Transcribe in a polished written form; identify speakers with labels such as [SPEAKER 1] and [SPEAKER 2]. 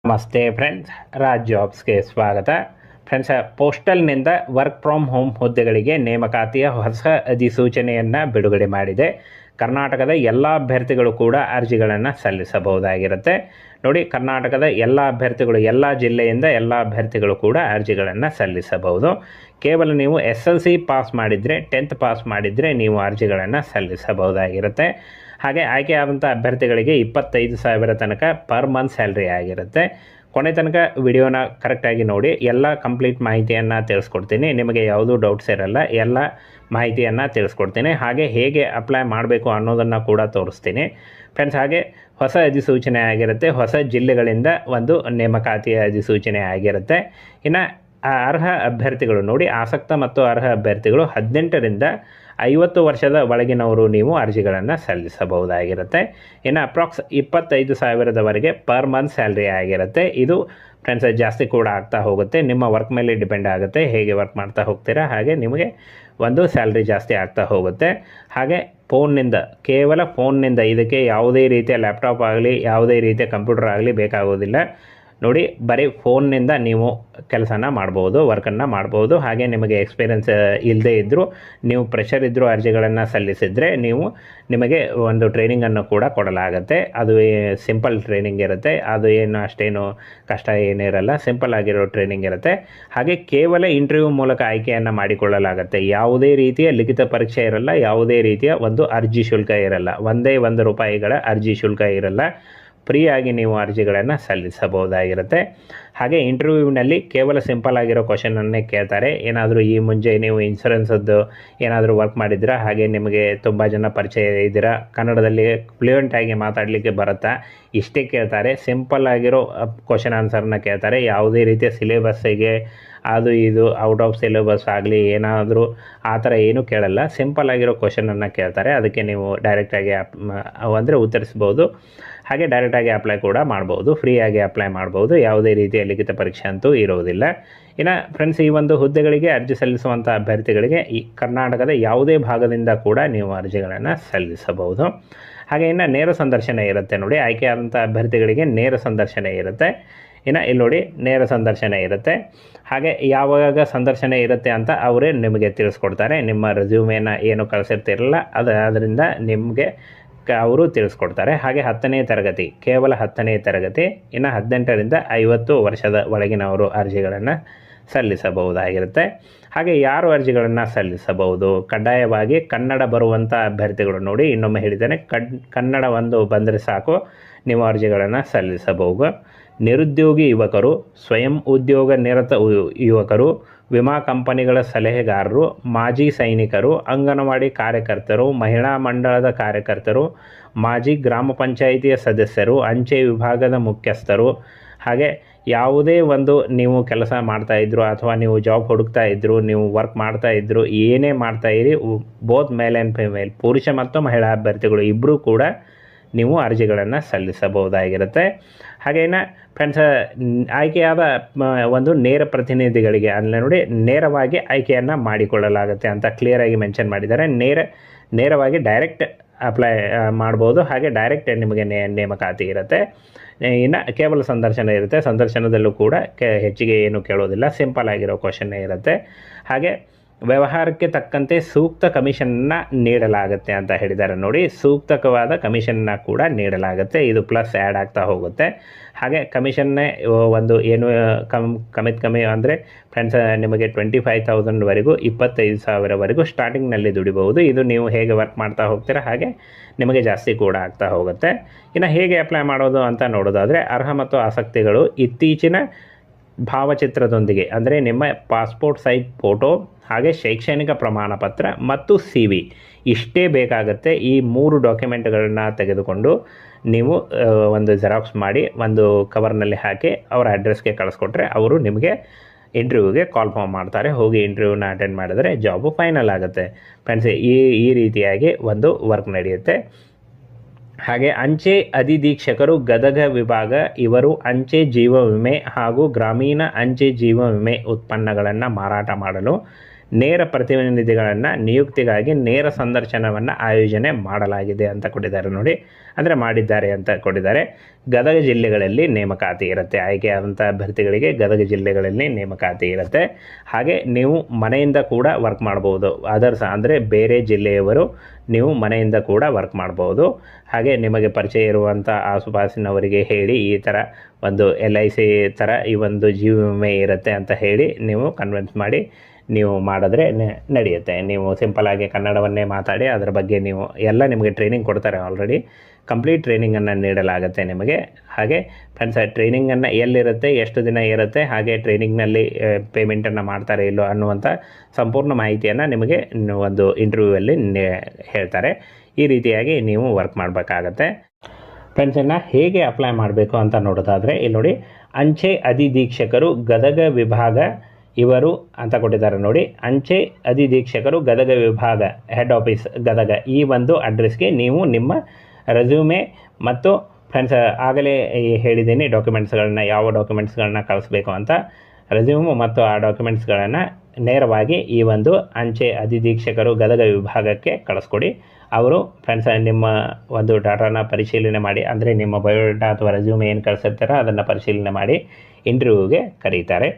[SPEAKER 1] ನಮಸ್ತೆ ಫ್ರೆಂಡ್ಸ್, ರಾಜ್ ಜಾಬ್ಸ್ಗೆ ಸ್ವಾಗತ. Friends, ಪೋಸ್ಟಲ್ನಿಂದ work from home ಹುದ್ದೆಗಳಿಗೆ ನೇಮಕಾತಿಯ ಹೊಸ ಅಧಿಸೂಚನೆಯನ್ನು ಬಿಡುಗಡೆ ಮಾಡಿದೆ. ಕರ್ನಾಟಕದ ಎಲ್ಲ ಅಭ್ಯರ್ಥಿಗಳು ಕೂಡ ಅರ್ಜಿಗಳನ್ನು ಸಲ್ಲಿಸಬಹುದಾಗಿರುತ್ತೆ. ನೋಡಿ, ಕರ್ನಾಟಕದ ಎಲ್ಲ ಅಭ್ಯರ್ಥಿಗಳು, ಎಲ್ಲ ಜಿಲ್ಲೆಯಿಂದ ಎಲ್ಲ ಅಭ್ಯರ್ಥಿಗಳು ಕೂಡ ಅರ್ಜಿಗಳನ್ನು ಸಲ್ಲಿಸಬಹುದು. ಕೇವಲ ನೀವು SLC ಪಾಸ್ ಮಾಡಿದರೆ, 10th ಪಾಸ್ ಮಾಡಿದರೆ ನೀವು ಅರ್ಜಿಗಳನ್ನು ಸಲ್ಲಿಸಬಹುದಾಗಿರುತ್ತೆ. ಹಾಗೆ ಆಯ್ಕೆಯಾದಂಥ ಅಭ್ಯರ್ಥಿಗಳಿಗೆ 25,000 ತನಕ ಪರ್ ಮಂತ್ ಸ್ಯಾಲ್ರಿ ಆಗಿರುತ್ತೆ. ಕೊನೆ ತನಕ ವಿಡಿಯೋನ ಕರೆಕ್ಟಾಗಿ ನೋಡಿ, ಎಲ್ಲ ಕಂಪ್ಲೀಟ್ ಮಾಹಿತಿಯನ್ನು ತಿಳಿಸ್ಕೊಡ್ತೀನಿ. ನಿಮಗೆ ಯಾವುದೂ ಡೌಟ್ಸ್ ಇರಲ್ಲ, ಎಲ್ಲ ಮಾಹಿತಿಯನ್ನು ತಿಳಿಸ್ಕೊಡ್ತೀನಿ. ಹಾಗೆ ಹೇಗೆ ಅಪ್ಲೈ ಮಾಡಬೇಕು ಅನ್ನೋದನ್ನು ಕೂಡ ತೋರಿಸ್ತೀನಿ ಫ್ರೆಂಡ್ಸ್. ಹಾಗೆ ಹೊಸ ಅಧಿಸೂಚನೆ ಆಗಿರುತ್ತೆ, ಹೊಸ ಜಿಲ್ಲೆಗಳಿಂದ ಒಂದು ನೇಮಕಾತಿಯ ಅಧಿಸೂಚನೆ ಆಗಿರುತ್ತೆ. ಇನ್ನು ಅರ್ಹ ಅಭ್ಯರ್ಥಿಗಳು ನೋಡಿ, ಆಸಕ್ತ ಮತ್ತು ಅರ್ಹ ಅಭ್ಯರ್ಥಿಗಳು 18ರಿಂದ 50 ವರ್ಷದ ಒಳಗಿನವರು ನೀವು ಅರ್ಜಿಗಳನ್ನು ಸಲ್ಲಿಸಬಹುದಾಗಿರುತ್ತೆ. ಇನ್ನು ಅಪ್ರಾಕ್ಸ್ 25,000ವರೆಗೆ ಪರ್ ಮಂತ್ ಸ್ಯಾಲ್ರಿ ಆಗಿರುತ್ತೆ. ಇದು ಫ್ರೆಂಡ್ಸ್ ಜಾಸ್ತಿ ಕೂಡ ಆಗ್ತಾ ಹೋಗುತ್ತೆ, ನಿಮ್ಮ ವರ್ಕ್ ಮೇಲೆ ಡಿಪೆಂಡ್ ಆಗುತ್ತೆ. ಹೇಗೆ ವರ್ಕ್ ಮಾಡ್ತಾ ಹೋಗ್ತೀರಾ ಹಾಗೆ ನಿಮಗೆ ಒಂದು ಸ್ಯಾಲ್ರಿ ಜಾಸ್ತಿ ಆಗ್ತಾ ಹೋಗುತ್ತೆ. ಹಾಗೆ ಫೋನ್ನಿಂದ, ಕೇವಲ ಫೋನ್ನಿಂದ, ಇದಕ್ಕೆ ಯಾವುದೇ ರೀತಿಯ ಲ್ಯಾಪ್ಟಾಪ್ ಆಗಲಿ ಯಾವುದೇ ರೀತಿಯ ಕಂಪ್ಯೂಟರ್ ಆಗಲಿ ಬೇಕಾಗೋದಿಲ್ಲ. ನೋಡಿ, ಬರೀ ಫೋನ್ನಿಂದ ನೀವು ಕೆಲಸನ ಮಾಡ್ಬೋದು, ವರ್ಕನ್ನು ಮಾಡ್ಬೋದು. ಹಾಗೆ ನಿಮಗೆ ಎಕ್ಸ್ಪೀರಿಯೆನ್ಸ್ ಇಲ್ಲದೇ ಇದ್ದರೂ, ನೀವು ಪ್ರೆಷರ್ ಇದ್ದರೂ ಅರ್ಜಿಗಳನ್ನು ಸಲ್ಲಿಸಿದರೆ ನಿಮಗೆ ಒಂದು ಟ್ರೈನಿಂಗನ್ನು ಕೂಡ ಕೊಡಲಾಗುತ್ತೆ. ಅದು ಸಿಂಪಲ್ ಟ್ರೈನಿಂಗ್ ಇರುತ್ತೆ, ಅದು ಏನು ಅಷ್ಟೇನು ಕಷ್ಟ ಏನಿರಲ್ಲ, ಸಿಂಪಲ್ ಆಗಿರೋ ಟ್ರೈನಿಂಗ್ ಇರುತ್ತೆ. ಹಾಗೆ ಕೇವಲ ಇಂಟರ್ವ್ಯೂ ಮೂಲಕ ಆಯ್ಕೆಯನ್ನು ಮಾಡಿಕೊಳ್ಳಲಾಗುತ್ತೆ. ಯಾವುದೇ ರೀತಿಯ ಲಿಖಿತ ಪರೀಕ್ಷೆ ಇರಲ್ಲ, ಯಾವುದೇ ರೀತಿಯ ಒಂದು ಅರ್ಜಿ ಶುಲ್ಕ ಇರಲ್ಲ, ಒಂದೇ ₹1 ಅರ್ಜಿ ಶುಲ್ಕ ಇರಲ್ಲ. ಫ್ರೀಯಾಗಿ ನೀವು ಅರ್ಜಿಗಳನ್ನು ಸಲ್ಲಿಸಬಹುದಾಗಿರುತ್ತೆ. ಹಾಗೆ ಇಂಟರ್ವ್ಯೂವಿನಲ್ಲಿ ಕೇವಲ ಸಿಂಪಲ್ ಆಗಿರೋ ಕ್ವಶನನ್ನೇ ಕೇಳ್ತಾರೆ. ಏನಾದರೂ ಈ ಮುಂಚೆ ನೀವು ಇನ್ಶೂರೆನ್ಸದ್ದು ಏನಾದರೂ ವರ್ಕ್ ಮಾಡಿದ್ದೀರಾ, ಹಾಗೆ ನಿಮಗೆ ತುಂಬ ಜನ ಪರಿಚಯ ಇದ್ದೀರಾ, ಕನ್ನಡದಲ್ಲಿ ಫ್ಲೂಯೆಂಟಾಗಿ ಮಾತಾಡಲಿಕ್ಕೆ ಬರುತ್ತಾ, ಇಷ್ಟೇ ಕೇಳ್ತಾರೆ. ಸಿಂಪಲ್ ಆಗಿರೋ ಕ್ವಶನ್ ಆನ್ಸರ್ನ ಕೇಳ್ತಾರೆ. ಯಾವುದೇ ರೀತಿಯ ಸಿಲೆಬಸ್ಸಿಗೆ ಅದು ಇದು ಔಟ್ ಆಫ್ ಸಿಲೆಬಸ್ ಆಗಲಿ ಏನಾದರೂ ಆ ಥರ ಏನೂ ಕೇಳಲ್ಲ. ಸಿಂಪಲ್ ಆಗಿರೋ ಕ್ವಶನನ್ನು ಕೇಳ್ತಾರೆ. ಅದಕ್ಕೆ ನೀವು ಡೈರೆಕ್ಟಾಗಿ ಅಂದರೆ ಉತ್ತರಿಸ್ಬೋದು. ಹಾಗೆ ಡೈರೆಕ್ಟಾಗಿ ಅಪ್ಲೈ ಕೂಡ ಮಾಡ್ಬೋದು, ಫ್ರೀಯಾಗಿ ಅಪ್ಲೈ ಮಾಡ್ಬೋದು. ಯಾವುದೇ ರೀತಿಯ ಲಿಖಿತ ಪರೀಕ್ಷೆ ಅಂತೂ ಇರೋದಿಲ್ಲ. ಇನ್ನು ಫ್ರೆಂಡ್ಸ್, ಈ ಒಂದು ಹುದ್ದೆಗಳಿಗೆ ಅರ್ಜಿ ಸಲ್ಲಿಸುವಂಥ ಅಭ್ಯರ್ಥಿಗಳಿಗೆ ಈ ಕರ್ನಾಟಕದ ಯಾವುದೇ ಭಾಗದಿಂದ ಕೂಡ ನೀವು ಅರ್ಜಿಗಳನ್ನು ಸಲ್ಲಿಸಬಹುದು. ಹಾಗೆ ಇನ್ನು ನೇರ ಸಂದರ್ಶನ ಇರುತ್ತೆ. ನೋಡಿ, ಆಯ್ಕೆಯಾದಂಥ ಅಭ್ಯರ್ಥಿಗಳಿಗೆ ನೇರ ಸಂದರ್ಶನ ಇರುತ್ತೆ. ಇನ್ನು ಇಲ್ಲಿ ನೋಡಿ, ನೇರ ಸಂದರ್ಶನ ಇರುತ್ತೆ. ಹಾಗೆ ಯಾವಾಗ ಸಂದರ್ಶನ ಇರುತ್ತೆ ಅಂತ ಅವರೇ ನಿಮಗೆ ತಿಳಿಸ್ಕೊಡ್ತಾರೆ. ನಿಮ್ಮ ರೆಸ್ಯೂಮೇನ ಏನು ಕಳಿಸಿರ್ತಿರಲ್ಲ ಅದರಿಂದ ನಿಮಗೆ ಅವರು ತಿಳಿಸ್ಕೊಡ್ತಾರೆ. ಹಾಗೆ 10ನೇ ತರಗತಿ, ಕೇವಲ 10ನೇ ತರಗತಿ, ಇನ್ನು 18ರಿಂದ 50 ವರ್ಷದ ಒಳಗಿನವರು ಅರ್ಜಿಗಳನ್ನು ಸಲ್ಲಿಸಬಹುದಾಗಿರುತ್ತೆ. ಹಾಗೆ ಯಾರು ಅರ್ಜಿಗಳನ್ನು ಸಲ್ಲಿಸಬಹುದು? ಕಡ್ಡಾಯವಾಗಿ ಕನ್ನಡ ಬರುವಂಥ ಅಭ್ಯರ್ಥಿಗಳು. ನೋಡಿ, ಇನ್ನೊಮ್ಮೆ ಹೇಳಿದ್ದೇನೆ, ಕನ್ನಡ ಒಂದು ಬಂದರೆ ಸಾಕು, ನೀವು ಅರ್ಜಿಗಳನ್ನು ಸಲ್ಲಿಸಬಹುದು. ನಿರುದ್ಯೋಗಿ ಯುವಕರು, ಸ್ವಯಂ ಉದ್ಯೋಗ ನಿರತ ಯುವಕರು, ವಿಮಾ ಕಂಪನಿಗಳ ಸಲಹೆಗಾರರು, ಮಾಜಿ ಸೈನಿಕರು, ಅಂಗನವಾಡಿ ಕಾರ್ಯಕರ್ತರು, ಮಹಿಳಾ ಮಂಡಳದ ಕಾರ್ಯಕರ್ತರು, ಮಾಜಿ ಗ್ರಾಮ ಪಂಚಾಯಿತಿಯ ಸದಸ್ಯರು, ಅಂಚೆ ವಿಭಾಗದ ಮುಖ್ಯಸ್ಥರು. ಹಾಗೆ ಯಾವುದೇ ಒಂದು ನೀವು ಕೆಲಸ ಮಾಡ್ತಾಯಿದ್ರು ಅಥವಾ ನೀವು ಜಾಬ್ ಹುಡುಕ್ತಾ ಇದ್ದರು, ನೀವು ವರ್ಕ್ ಮಾಡ್ತಾಯಿದ್ರು, ಏನೇ ಮಾಡ್ತಾಯಿರಿ, ಬೋತ್ ಮೇಲ್ ಆ್ಯಂಡ್ ಫಿಮೇಲ್, ಪುರುಷ ಮತ್ತು ಮಹಿಳಾ ಅಭ್ಯರ್ಥಿಗಳು ಇಬ್ಬರೂ ಕೂಡ ನೀವು ಅರ್ಜಿಗಳನ್ನು ಸಲ್ಲಿಸಬಹುದಾಗಿರುತ್ತೆ. ಹಾಗೇನ ಫ್ರೆಂಡ್ಸ್, ಆಯ್ಕೆಯಾದ ಒಂದು ನೇರ ಪ್ರತಿನಿಧಿಗಳಿಗೆ ಅಂದರೆ ನೋಡಿ, ನೇರವಾಗಿ ಆಯ್ಕೆಯನ್ನು ಮಾಡಿಕೊಳ್ಳಲಾಗುತ್ತೆ ಅಂತ ಕ್ಲಿಯರಾಗಿ ಮೆನ್ಷನ್ ಮಾಡಿದ್ದಾರೆ. ನೇರವಾಗಿ ಡೈರೆಕ್ಟ್ ಅಪ್ಲೈ ಮಾಡ್ಬೋದು. ಹಾಗೆ ಡೈರೆಕ್ಟ್ ನಿಮಗೆ ನೇಮಕಾತಿ ಇರುತ್ತೆ. ಇನ್ನು ಕೇವಲ ಸಂದರ್ಶನ ಇರುತ್ತೆ. ಸಂದರ್ಶನದಲ್ಲೂ ಕೂಡ ಹೆಚ್ಚಿಗೆ ಏನು ಕೇಳೋದಿಲ್ಲ, ಸಿಂಪಲ್ ಆಗಿರೋ ಕ್ವಶನ್ನೇ ಇರುತ್ತೆ. ಹಾಗೆ ವ್ಯವಹಾರಕ್ಕೆ ತಕ್ಕಂತೆ ಸೂಕ್ತ ಕಮಿಷನ್ನ ನೀಡಲಾಗುತ್ತೆ ಅಂತ ಹೇಳಿದ್ದಾರೆ. ನೋಡಿ, ಸೂಕ್ತವಾದ ಕಮಿಷನ್ನ ಕೂಡ ನೀಡಲಾಗುತ್ತೆ. ಇದು ಪ್ಲಸ್ ಆ್ಯಡ್ ಆಗ್ತಾ ಹೋಗುತ್ತೆ. ಹಾಗೆ ಕಮಿಷನ್ನೇ ಒಂದು ಏನು ಕಮ್ಮಿ ಅಂದರೆ ಫ್ರೆಂಡ್ಸ್, ನಿಮಗೆ 25,000ವರೆಗೂ 25,000ವರೆಗೂ ಸ್ಟಾರ್ಟಿಂಗ್ನಲ್ಲಿ ದುಡಿಬಹುದು. ಇದು ನೀವು ಹೇಗೆ ವರ್ಕ್ ಮಾಡ್ತಾ ಹೋಗ್ತೀರಾ ಹಾಗೆ ನಿಮಗೆ ಜಾಸ್ತಿ ಕೂಡ ಆಗ್ತಾ ಹೋಗುತ್ತೆ. ಇನ್ನು ಹೇಗೆ ಅಪ್ಲೈ ಮಾಡೋದು ಅಂತ ನೋಡೋದಾದರೆ, ಅರ್ಹ ಮತ್ತು ಆಸಕ್ತಿಗಳು ಇತ್ತೀಚಿನ ಭಾವಚಿತ್ರದೊಂದಿಗೆ ಅಂದರೆ ನಿಮ್ಮ ಪಾಸ್ಪೋರ್ಟ್ ಸೈಜ್ ಫೋಟೋ, ಹಾಗೆ ಶೈಕ್ಷಣಿಕ ಪ್ರಮಾಣ ಪತ್ರ ಮತ್ತು CV ಇಷ್ಟೇ ಬೇಕಾಗುತ್ತೆ. ಈ 3 ಡಾಕ್ಯುಮೆಂಟ್ಗಳನ್ನ ತೆಗೆದುಕೊಂಡು ನೀವು ಒಂದು ಜೆರಾಕ್ಸ್ ಮಾಡಿ ಒಂದು ಕವರ್ನಲ್ಲಿ ಹಾಕಿ ಅವರ ಅಡ್ರೆಸ್ಗೆ ಕಳಿಸ್ಕೊಟ್ರೆ ಅವರು ನಿಮಗೆ ಇಂಟರ್ವ್ಯೂಗೆ ಕಾಲ್ ಫಾರ್ಮ್ ಮಾಡ್ತಾರೆ. ಹೋಗಿ ಇಂಟರ್ವ್ಯೂನ ಅಟೆಂಡ್ ಮಾಡಿದರೆ ಜಾಬು ಫೈನಲ್ ಆಗುತ್ತೆ. ಫ್ರೆಂಡ್ಸ್, ಈ ರೀತಿಯಾಗಿ ಒಂದು ವರ್ಕ್ ನಡೆಯುತ್ತೆ. ಹಾಗೆ ಅಂಚೆ ಅಧಿಧೀಕ್ಷಕರು, ಗದಗ ವಿಭಾಗ, ಇವರು ಅಂಚೆ ಜೀವ ವಿಮೆ ಹಾಗೂ ಗ್ರಾಮೀಣ ಅಂಚೆ ಜೀವ ವಿಮೆ ಉತ್ಪನ್ನಗಳನ್ನು ಮಾರಾಟ ಮಾಡಲು ನೇರ ಪ್ರತಿನಿಧಿಗಳನ್ನು ನಿಯುಕ್ತಿಗಾಗಿ ನೇರ ಸಂದರ್ಶನವನ್ನು ಆಯೋಜನೆ ಮಾಡಲಾಗಿದೆ ಅಂತ ಕೊಟ್ಟಿದ್ದಾರೆ ನೋಡಿ, ಅಂದರೆ ಮಾಡಿದ್ದಾರೆ ಅಂತ ಕೊಟ್ಟಿದ್ದಾರೆ. ಗದಗ ಜಿಲ್ಲೆಗಳಲ್ಲಿ ನೇಮಕಾತಿ ಇರುತ್ತೆ, ಆಯ್ಕೆಯಾದಂಥ ಅಭ್ಯರ್ಥಿಗಳಿಗೆ ಗದಗ ಜಿಲ್ಲೆಗಳಲ್ಲಿ ನೇಮಕಾತಿ ಇರುತ್ತೆ. ಹಾಗೆ ನೀವು ಮನೆಯಿಂದ ಕೂಡ ವರ್ಕ್ ಮಾಡ್ಬೋದು, ಅದರ್ಸ್ ಅಂದರೆ ಬೇರೆ ಜಿಲ್ಲೆಯವರು ನೀವು ಮನೆಯಿಂದ ಕೂಡ ವರ್ಕ್ ಮಾಡ್ಬೋದು. ಹಾಗೆ ನಿಮಗೆ ಪರಿಚಯ ಇರುವಂಥ ಆಸುಪಾಸಿನವರಿಗೆ ಹೇಳಿ ಈ ಥರ ಒಂದು LIC ಥರ ಈ ಒಂದು ಜೀವ ವಿಮೆ ಇರುತ್ತೆ ಅಂತ ಹೇಳಿ ನೀವು ಕನ್ವಿನ್ಸ್ ಮಾಡಿ ನೀವು ಮಾಡಿದ್ರೆ ನಡೆಯುತ್ತೆ. ನೀವು ಸಿಂಪಲ್ಲಾಗಿ ಕನ್ನಡವನ್ನೇ ಮಾತಾಡಿ ಅದರ ಬಗ್ಗೆ ನೀವು ಎಲ್ಲ ನಿಮಗೆ ಟ್ರೈನಿಂಗ್ ಕೊಡ್ತಾರೆ, ಆಲ್ರೆಡಿ ಕಂಪ್ಲೀಟ್ ಟ್ರೈನಿಂಗನ್ನು ನೀಡಲಾಗುತ್ತೆ ನಿಮಗೆ. ಹಾಗೆ ಫ್ರೆಂಡ್ಸ್, ಟ್ರೈನಿಂಗನ್ನು ಎಲ್ಲಿರುತ್ತೆ, ಎಷ್ಟು ದಿನ ಇರುತ್ತೆ, ಹಾಗೆ ಟ್ರೈನಿಂಗ್ನಲ್ಲಿ ಪೇಮೆಂಟನ್ನು ಮಾಡ್ತಾರೆ ಇಲ್ಲೋ ಅನ್ನುವಂಥ ಸಂಪೂರ್ಣ ಮಾಹಿತಿಯನ್ನು ನಿಮಗೆ ಒಂದು ಇಂಟರ್ವ್ಯೂವಲ್ಲಿ ಹೇಳ್ತಾರೆ. ಈ ರೀತಿಯಾಗಿ ನೀವು ವರ್ಕ್ ಮಾಡಬೇಕಾಗತ್ತೆ. ಫ್ರೆಂಡ್ಸ್, ಇನ್ನು ಹೇಗೆ ಅಪ್ಲೈ ಮಾಡಬೇಕು ಅಂತ ನೋಡೋದಾದರೆ ಇಲ್ಲಿ ನೋಡಿ, ಅಂಚೆ ಅಧಿಧೀಕ್ಷಕರು ಗದಗ ವಿಭಾಗ ಇವರು ಅಂತ ಕೊಟ್ಟಿದ್ದಾರೆ ನೋಡಿ. ಅಂಚೆ ಅಧಿಧೀಕ್ಷಕರು ಗದಗ ವಿಭಾಗ ಹೆಡ್ ಆಫೀಸ್ ಗದಗ, ಈ ಒಂದು ಅಡ್ರೆಸ್ಗೆ ನೀವು ನಿಮ್ಮ ರೆಸ್ಯೂಮೆ ಮತ್ತು ಫ್ರೆಂಡ್ಸ್ ಆಗಲೇ ಹೇಳಿದ್ದೀನಿ ಡಾಕ್ಯುಮೆಂಟ್ಸ್ಗಳನ್ನ, ಯಾವ ಡಾಕ್ಯುಮೆಂಟ್ಸ್ಗಳನ್ನ ಕಳಿಸ್ಬೇಕು ಅಂತ. ರೆಸ್ಯೂಮು ಮತ್ತು ಆ ಡಾಕ್ಯುಮೆಂಟ್ಸ್ಗಳನ್ನು ನೇರವಾಗಿ ಈ ಒಂದು ಅಂಚೆ ಅಧಿಧೀಕ್ಷಕರು ಗದಗ ವಿಭಾಗಕ್ಕೆ ಕಳಿಸ್ಕೊಡಿ. ಅವರು ಫ್ರೆಂಡ್ಸ್ ನಿಮ್ಮ ಒಂದು ಡಾಟಾನ ಪರಿಶೀಲನೆ ಮಾಡಿ, ಅಂದರೆ ನಿಮ್ಮ ಬಯೋಡಾಟಾ ಅಥವಾ ರೆಸ್ಯೂಮೆ ಏನು ಕಳಿಸಿರ್ತಾರೋ ಅದನ್ನು ಪರಿಶೀಲನೆ ಮಾಡಿ ಇಂಟರ್ವ್ಯೂಗೆ ಕರೀತಾರೆ.